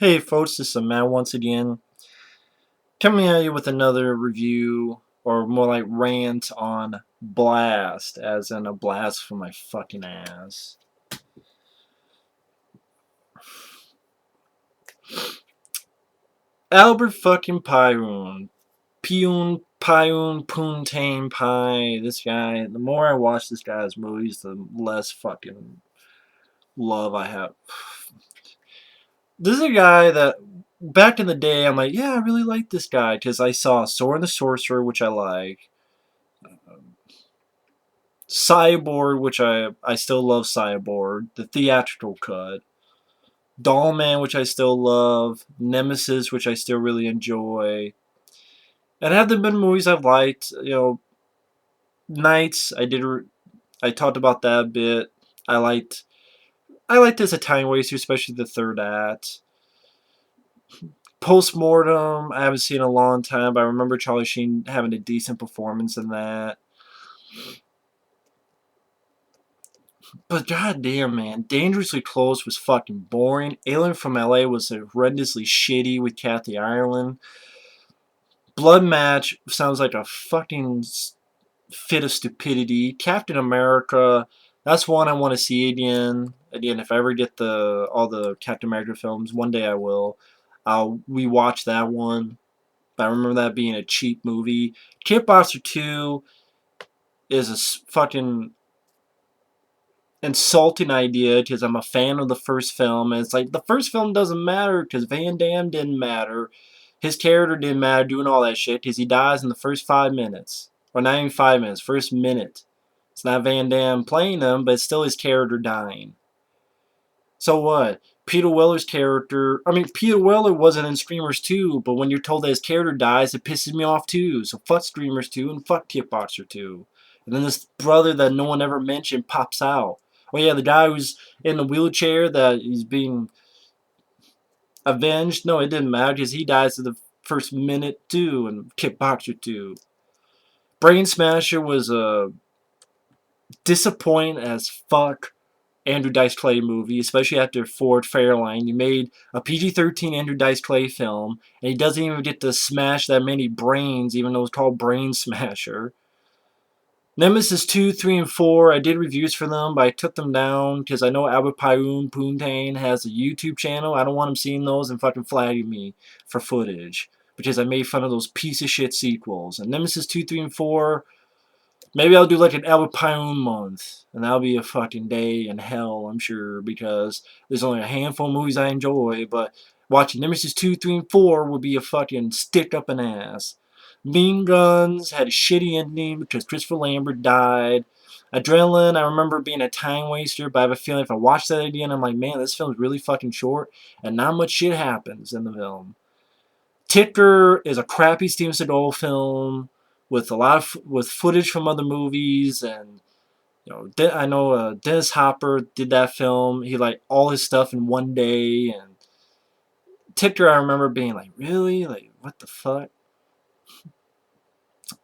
Hey folks, this is Matt once again, coming at you with another review, or more like rant on Blast, as in a blast from my fucking ass. Albert fucking Pyun. Poontang Pie. This guy, the more I watch this guy's movies, the less fucking love I have. This is a guy that, back in the day, I'm like, yeah, I really like this guy, because I saw Sword and the Sorcerer, which I like. Cyborg, which I still love Cyborg, the theatrical cut. Dollman, which I still love. Nemesis, which I still really enjoy. And have there been movies I've liked? Knights. I talked about that a bit. I liked. I liked this Italian Waster, especially the third act. Postmortem. I haven't seen in a long time, but I remember Charlie Sheen having a decent performance in that. But goddamn, man, Dangerously Close was fucking boring. Alien from LA was horrendously shitty with Kathy Ireland. Blood Match sounds like a fucking fit of stupidity. Captain America, that's one I want to see again. Again, if I ever get all the Captain America films, one day I will. I'll rewatch that one. But I remember that being a cheap movie. Kickboxer 2 is a fucking insulting idea because I'm a fan of the first film, and it's like the first film doesn't matter because Van Damme didn't matter, his character didn't matter doing all that shit because he dies in the first 5 minutes, or not even 5 minutes, first minute. It's not Van Damme playing him, but it's still his character dying. So what? Peter Weller's character, Peter Weller wasn't in Screamers 2, but when you're told that his character dies, it pisses me off too. So fuck Screamers 2 and fuck Kickboxer 2. And then this brother that no one ever mentioned pops out. Oh yeah, the guy who's in the wheelchair that he's being avenged. No, it didn't matter because he dies in the first minute too in Kickboxer 2. Brain Smasher was disappointing as fuck Andrew Dice Clay movie, especially after Ford Fairlane. You made a PG-13 Andrew Dice Clay film, and he doesn't even get to smash that many brains, even though it's called Brain Smasher. Nemesis 2, 3, and 4, I did reviews for them, but I took them down because I know Albert Poontang has a YouTube channel. I don't want him seeing those and fucking flagging me for footage because I made fun of those piece of shit sequels. And Nemesis 2, 3, and 4, maybe I'll do like an Albert Pyun month, and that'll be a fucking day in hell, I'm sure, because there's only a handful of movies I enjoy, but watching Nemesis 2, 3, and 4 would be a fucking stick up an ass. Mean Guns had a shitty ending because Christopher Lambert died. Adrenaline, I remember being a time waster, but I have a feeling if I watch that again, I'm like, man, this film's really fucking short, and not much shit happens in the film. Ticker is a crappy Steven Seagal film with with footage from other movies, and I know Dennis Hopper did that film. He like all his stuff in one day, and Ticker I remember being like, really, like what the fuck?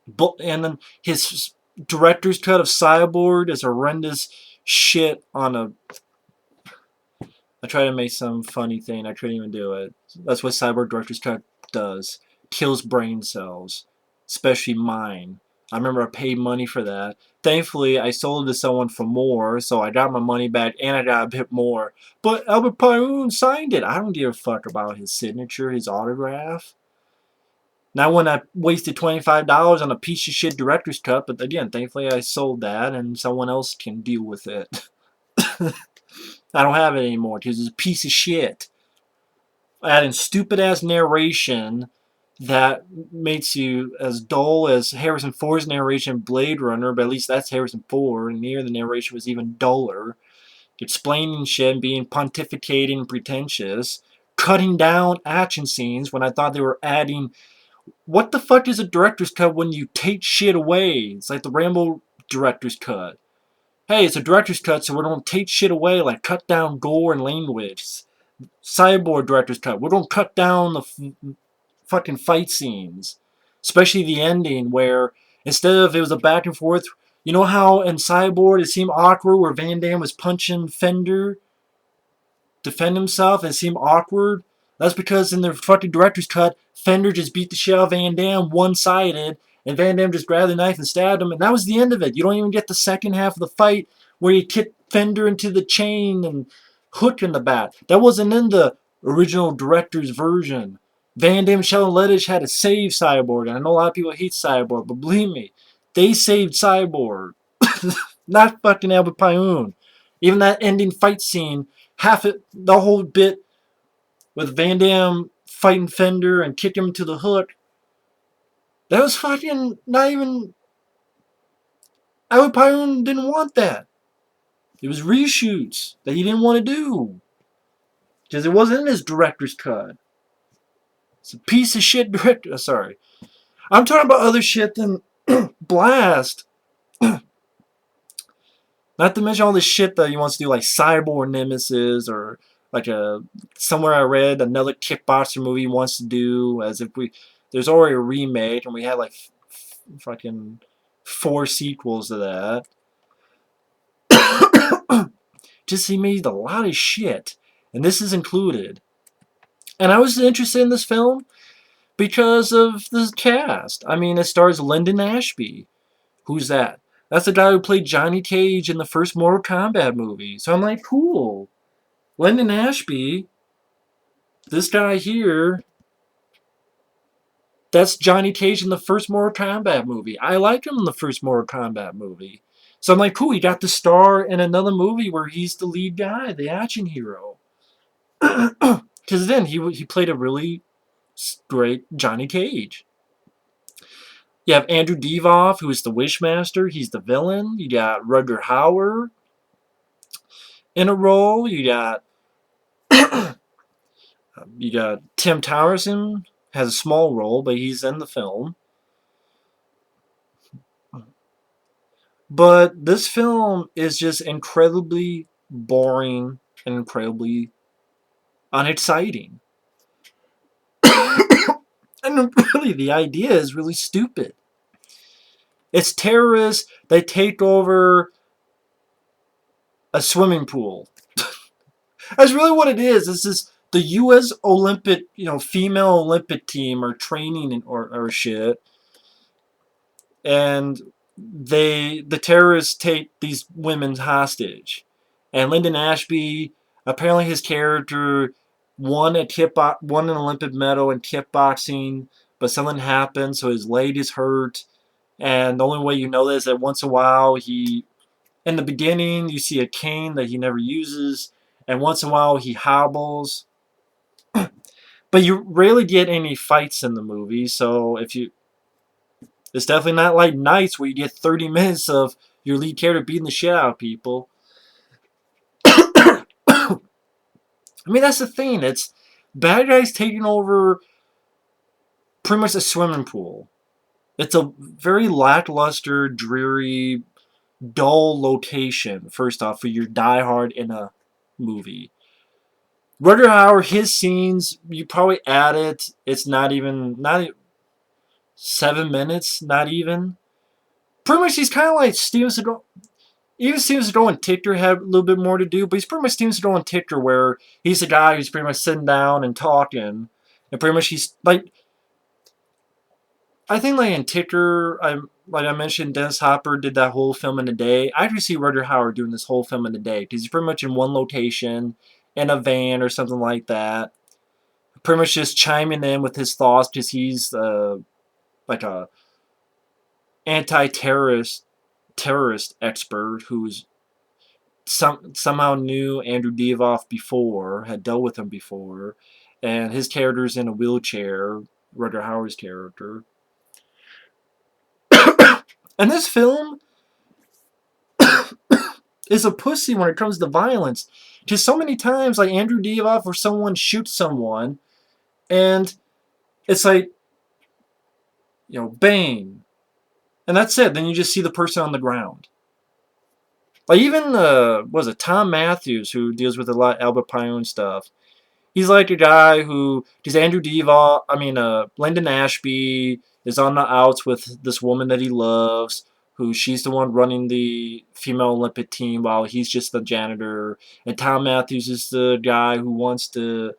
But and then his director's cut of Cyborg is horrendous shit on a. I tried to make some funny thing. I couldn't even do it. That's what Cyborg director's cut does. Kills brain cells, especially mine. I remember I paid money for that. Thankfully, I sold it to someone for more, so I got my money back and I got a bit more. But Albert Pyun signed it. I don't give a fuck about his signature, his autograph. Now, when I wasted $25 on a piece of shit director's cut, but again, thankfully I sold that and someone else can deal with it. I don't have it anymore because it's a piece of shit. Adding stupid ass narration that makes you as dull as Harrison Ford's narration in Blade Runner, but at least that's Harrison Ford, and here the narration was even duller. Explaining shit and being pontificating and pretentious. Cutting down action scenes when I thought they were adding. What the fuck is a director's cut when you take shit away? It's like the Rambo director's cut. Hey, it's a director's cut, so we don't take shit away, like cut down gore and language. Cyborg director's cut. We don't cut down the fucking fight scenes. Especially the ending where instead of it was a back and forth, you know how in Cyborg it seemed awkward where Van Damme was punching Fender, defend himself, and it seemed awkward? That's because in the fucking director's cut, Fender just beat the shit out of Van Damme one-sided, and Van Damme just grabbed the knife and stabbed him, and that was the end of it. You don't even get the second half of the fight where he kicked Fender into the chain and Hook in the back. That wasn't in the original director's version. Van Damme and Sheldon Lettich had to save Cyborg, and I know a lot of people hate Cyborg, but believe me, they saved Cyborg. Not fucking Albert Pyun. Even that ending fight scene, half it, the whole bit with Van Damme fighting Fender and kicking him to the hook, that was fucking not even. Albert Pyun didn't want that. It was reshoots that he didn't want to do. Because it wasn't in his director's cut. It's a piece of shit director. Sorry. I'm talking about other shit than Blast. Not to mention all this shit that he wants to do, like Cyborg Nemesis, or like somewhere I read another kickboxer movie he wants to do. As if there's already a remake, and we had like fucking 4 sequels to that. Just he made a lot of shit, and this is included. And I was interested in this film because of the cast. I mean, it stars Linden Ashby. Who's that? That's the guy who played Johnny Cage in the first Mortal Kombat movie. So I'm like, cool. Linden Ashby, this guy here, that's Johnny Cage in the first Mortal Kombat movie. I liked him in the first Mortal Kombat movie. So I'm like, cool, he got the star in another movie where he's the lead guy, the action hero. Because then he played a really great Johnny Cage. You have Andrew Divoff, who is the Wishmaster. He's the villain. You got Rutger Hauer in a role. You got Tim Towerson has a small role, but he's in the film. But this film is just incredibly boring and incredibly unexciting. And really, the idea is really stupid. It's terrorists. They take over a swimming pool. That's really what it is. It's just the U.S. Olympic, female Olympic team are training or shit, and the terrorists take these women hostage. And Linden Ashby, apparently his character won an Olympic medal in kickboxing, but something happened, so his leg is hurt. And the only way you know this is that once in a while in the beginning, you see a cane that he never uses, and once in a while he hobbles. But you rarely get any fights in the movie, so it's definitely not like Nights where you get 30 minutes of your lead character beating the shit out of people. I mean, that's the thing. It's bad guys taking over pretty much a swimming pool. It's a very lackluster, dreary, dull location, first off, for your diehard in a movie. Rutger Hauer, his scenes, you probably add it. It's not 7 minutes, not even. Pretty much, he's kind of like Steven Seagal. Even Steven Seagal and Tichter have a little bit more to do, but he's pretty much Steven Seagal and Tichter, where he's a guy who's pretty much sitting down and talking, and pretty much he's like, I think like in Ticker, like I mentioned, Dennis Hopper did that whole film in a day. I actually see Rutger Hauer doing this whole film in a day because he's pretty much in one location, in a van or something like that, pretty much just chiming in with his thoughts because he's like a anti-terrorist expert who's somehow knew Andrew Divoff before, had dealt with him before, and his character's in a wheelchair, Rutger Hauer's character. And this film is a pussy when it comes to violence. Because so many times, like Andrew Divoff or someone shoots someone, and it's like, bang. And that's it. Then you just see the person on the ground. Like even, Tom Matthews, who deals with a lot of Albert Pyun stuff. He's like a guy who, because Andrew Divoff, Linden Ashby is on the outs with this woman that he loves, who she's the one running the female Olympic team while he's just the janitor. And Tom Matthews is the guy who wants to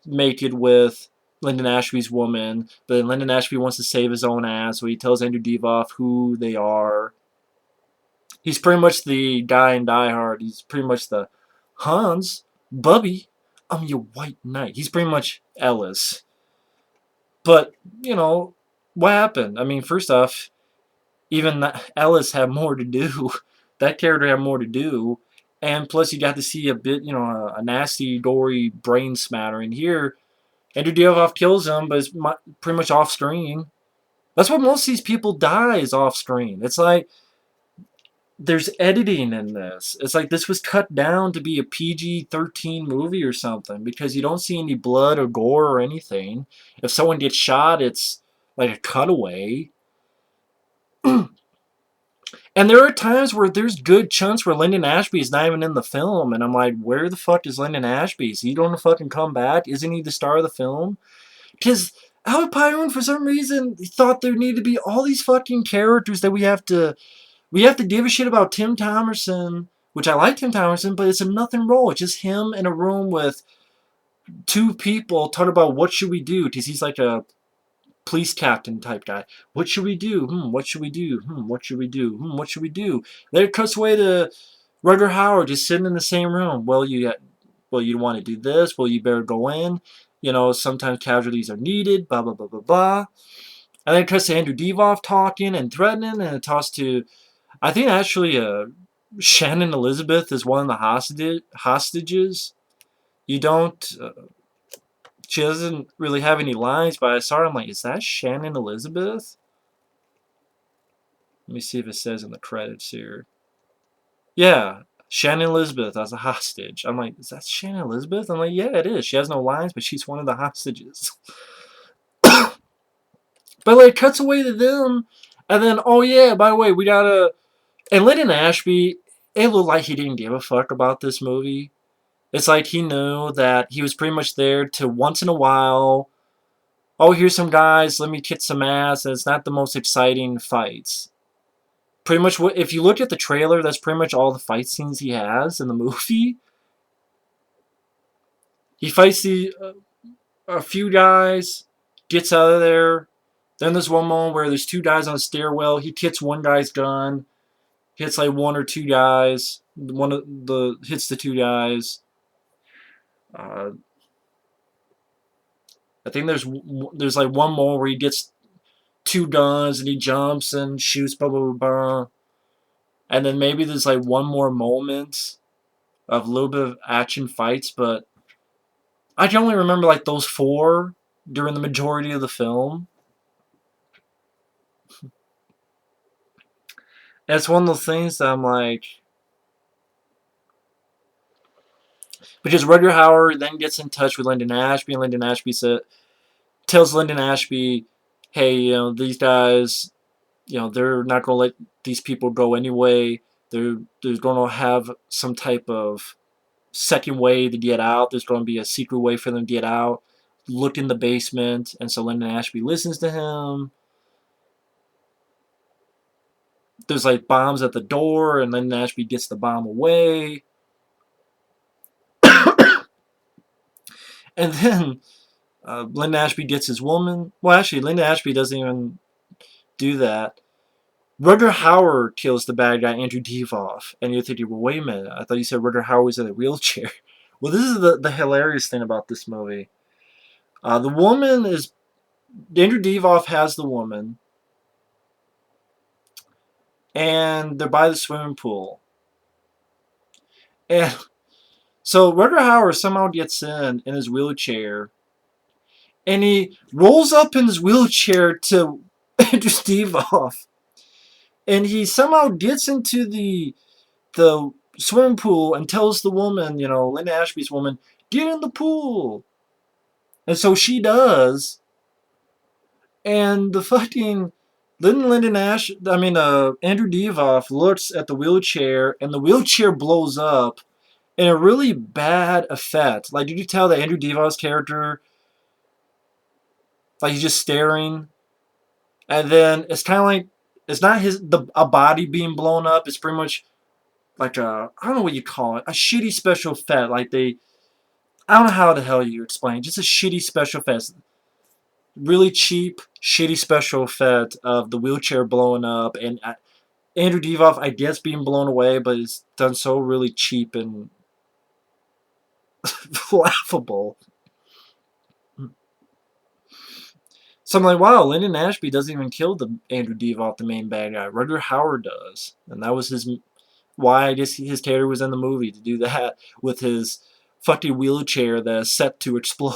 make it with Linden Ashby's woman, but then Linden Ashby wants to save his own ass, so he tells Andrew Divoff who they are. He's pretty much the guy in Die Hard. He's pretty much the Hans, Bubby, I'm your white knight. He's pretty much Ellis. But, you know, what happened? I mean, first off, even Ellis had more to do. That character had more to do. And plus, you got to see a bit, you know, a nasty, gory brain smattering. Here, Andrew Divoff kills him, but it's pretty much off screen. That's what most of these people die is off screen. It's like there's editing in this. It's like this was cut down to be a PG-13 movie or something because you don't see any blood or gore or anything. If someone gets shot, it's like a cutaway. And there are times where there's good chunks where Linden Ashby is not even in the film, and I'm like, where the fuck is Linden Ashby? Is he going to fucking come back? Isn't he the star of the film? Because Albert Pyun, for some reason, thought there needed to be all these fucking characters that we have to give a shit about Tim Thomerson, which I like Tim Thomerson, but it's a nothing role. It's just him in a room with two people talking about what should we do, because he's like a police captain type guy. What should we do? What should we do? What should we do? What should we do? Then it cuts away to Rutger Hauer just sitting in the same room. Well, you want to do this. Well, you better go in. You know, sometimes casualties are needed. Blah blah blah blah blah. And then it cuts to Andrew Divoff talking and threatening, and it talks to, I think actually, Shannon Elizabeth is one of the hostages. You don't. She doesn't really have any lines, but I saw her. I'm like, is that Shannon Elizabeth? Let me see if it says in the credits here. Yeah, Shannon Elizabeth as a hostage. I'm like, is that Shannon Elizabeth? I'm like, yeah, it is. She has no lines, but she's one of the hostages. But like, it cuts away to them, and then, oh yeah, by the way, we gotta. And Linden Ashby, it looked like he didn't give a fuck about this movie. It's like he knew that he was pretty much there to once in a while, oh, here's some guys, let me kick some ass, and it's not the most exciting fights. Pretty much, if you look at the trailer, that's pretty much all the fight scenes he has in the movie. He fights a few guys, gets out of there. Then there's one moment where there's two guys on a stairwell. He hits one guy's gun, hits like one or two guys. Hits the two guys. I think there's like one more where he gets two guns and he jumps and shoots, blah blah blah blah. And then maybe there's like one more moment of a little bit of action fights, but I can only remember like those four during the majority of the film. And it's one of those things that I'm like, because Rutger Hauer then gets in touch with Linden Ashby, and Linden Ashby tells Linden Ashby, hey, you know, these guys, you know, they're not going to let these people go anyway. They're going to have some type of second way to get out. There's going to be a secret way for them to get out. Look in the basement. And so Linden Ashby listens to him. There's like bombs at the door, and Linden Ashby gets the bomb away. And then Linden Ashby gets his woman. Well, actually, Linden Ashby doesn't even do that. Rutger Hauer kills the bad guy, Andrew Divoff. And you're thinking, well, wait a minute. I thought you said Rutger Hauer was in a wheelchair. Well, this is the hilarious thing about this movie. The woman is... Andrew Divoff has the woman. And they're by the swimming pool. And so Rutger Hauer somehow gets in his wheelchair. And he rolls up in his wheelchair to Andrew Divoff. And he somehow gets into the swimming pool and tells the woman, you know, Linden Ashby's woman, get in the pool. And so she does. And the fucking Andrew Divoff looks at the wheelchair, and the wheelchair blows up in a really bad effect. Like, did you tell that Andrew Divoff's character, like, he's just staring, and then it's kind of like, it's not a body being blown up. It's pretty much like I don't know what you call it, a shitty special effect. Like I don't know how the hell you explain. Just a shitty special effects. Really cheap, shitty special effect of the wheelchair blowing up and Andrew Divoff, I guess, being blown away, but it's done so really cheap and laughable. So I'm like, wow, Linden Ashby doesn't even kill the Andrew Divoff, the main bad guy. Rutger Hauer does, and that was why I guess his character was in the movie, to do that with his fucking wheelchair that is set to explode.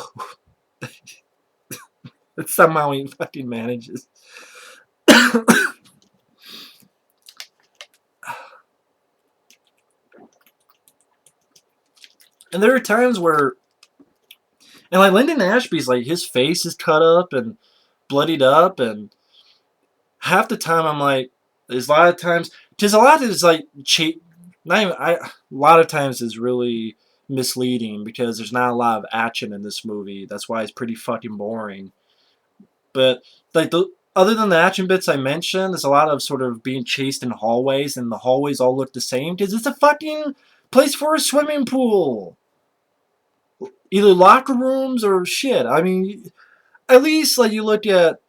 Somehow he fucking manages. And there are times where, and like Linden Ashby's like, his face is cut up and bloodied up, and half the time I'm like, there's a lot of times, because a lot of it is like, not even, a lot of times is really misleading because there's not a lot of action in this movie. That's why it's pretty fucking boring. But like other than the action bits I mentioned, there's a lot of sort of being chased in hallways, and the hallways all look the same because it's a fucking place for a swimming pool. Either locker rooms or shit. I mean, at least like you look at,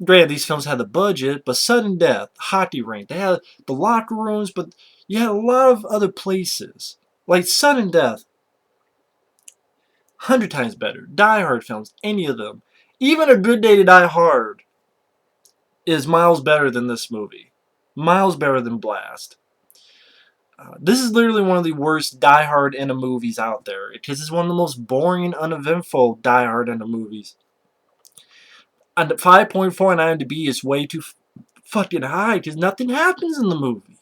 granted these films had the budget, but Sudden Death, Hockey Rink, they had the locker rooms, but you had a lot of other places. Like Sudden Death, 100 times better. Die Hard films, any of them. Even A Good Day to Die Hard is miles better than this movie. Miles better than Blast. This is literally one of the worst Die Hard in a movies out there, because it's one of the most boring and uneventful Die Hard in a movies. And 5.4 on IMDb is way too fucking high, because nothing happens in the movie.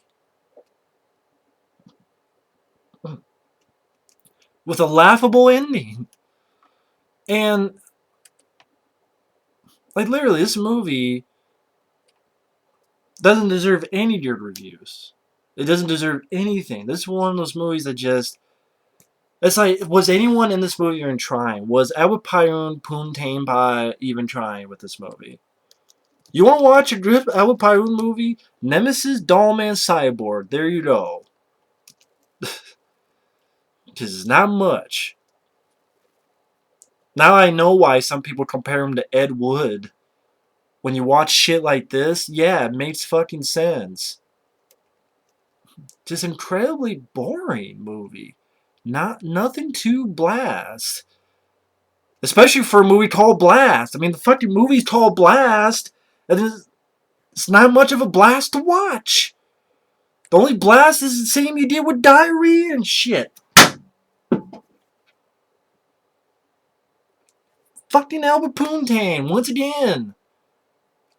With a laughable ending. And, like, literally, this movie doesn't deserve any good reviews. It doesn't deserve anything. This is one of those movies that just... It's like, was anyone in this movie even trying? Was Albert Pyun Pai even trying with this movie? You want to watch a good Albert Pyun movie? Nemesis, Dollman, Cyborg. There you go. Because it's not much. Now I know why some people compare him to Ed Wood. When you watch shit like this, yeah, it makes fucking sense. Just incredibly boring movie. Nothing to blast. Especially for a movie called Blast. I mean, the fucking movie's called Blast, and it's not much of a blast to watch. The only blast is the same you did with diarrhea and shit. Fucking Albert Poontang, once again.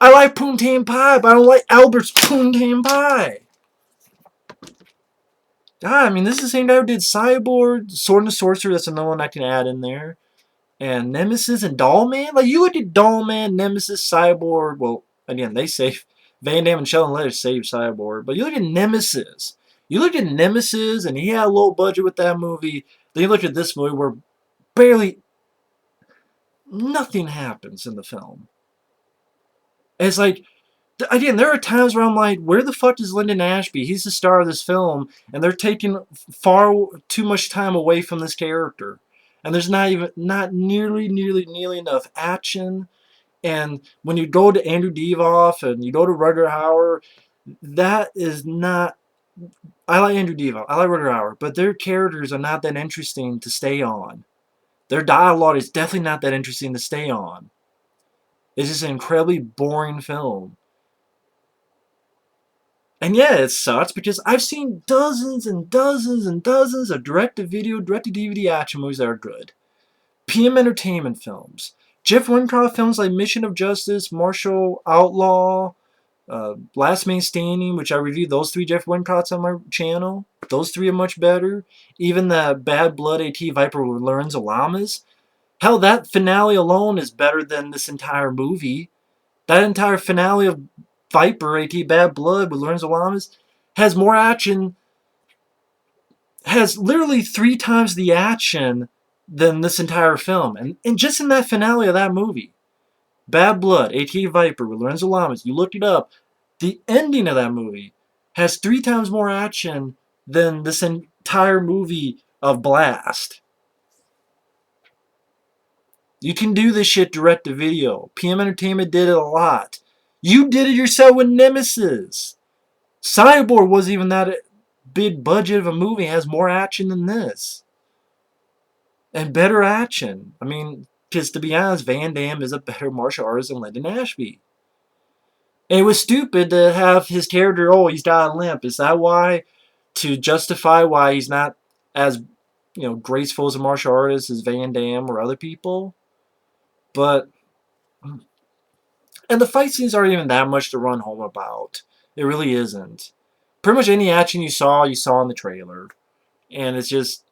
I like Poontang Pie, but I don't like Albert's Poontang Pie. God, I mean, this is the same guy who did Cyborg, Sword and the Sorcerer, that's another one I can add in there. And Nemesis and Dollman? Like, you look at Dollman, Nemesis, Cyborg, well, again, they save, Van Damme and Sheldon Letters save Cyborg, but you look at Nemesis. You look at Nemesis, and he had a low budget with that movie. Then you look at this movie where barely nothing happens in the film. And it's like, again, there are times where I'm like, where the fuck is Linden Ashby? He's the star of this film, and they're taking far too much time away from this character. And there's not nearly enough action. And when you go to Andrew Divoff and you go to Rutger Hauer, that is not... I like Andrew Divoff, I like Rutger Hauer, but their characters are not that interesting to stay on. Their dialogue is definitely not that interesting to stay on. It's just an incredibly boring film. And yeah, it sucks because I've seen dozens and dozens and dozens of direct-to-video, direct-to-DVD action movies that are good. PM Entertainment films. Jeff Wincroft films like Mission of Justice, Martial Outlaw, Last Man Standing, which I reviewed those 3 Jeff Wincrofts on my channel. Those 3 are much better. Even the Bad Blood AT Viper with Lorenzo Lamas. Hell, that finale alone is better than this entire movie. That entire finale of Viper AT Bad Blood with Lorenzo Lamas has more action, has literally 3 times the action than this entire film. And just in that finale of that movie, Bad Blood, AT Viper with Lorenzo Lamas, you look it up, the ending of that movie has 3 times more action than this entire movie of Blast. You can do this shit direct to video. PM Entertainment did it a lot. You did it yourself with Nemesis. Cyborg wasn't even that big budget of a movie. It has more action than this. And better action. I mean, because to be honest, Van Damme is a better martial artist than Linden Ashby. And it was stupid to have his character, oh, he's got a limp. Is that why? To justify why he's not as, graceful as a martial artist as Van Damme or other people? But, and the fight scenes aren't even that much to run home about. It really isn't. Pretty much any action you saw in the trailer. And it's just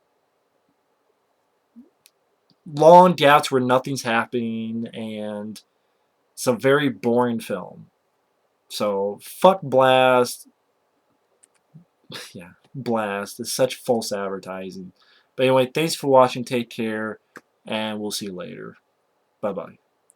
long gaps where nothing's happening, and it's a very boring film. So, fuck Blast. Yeah, Blast. It's such false advertising. But anyway, thanks for watching. Take care, and we'll see you later. Bye-bye.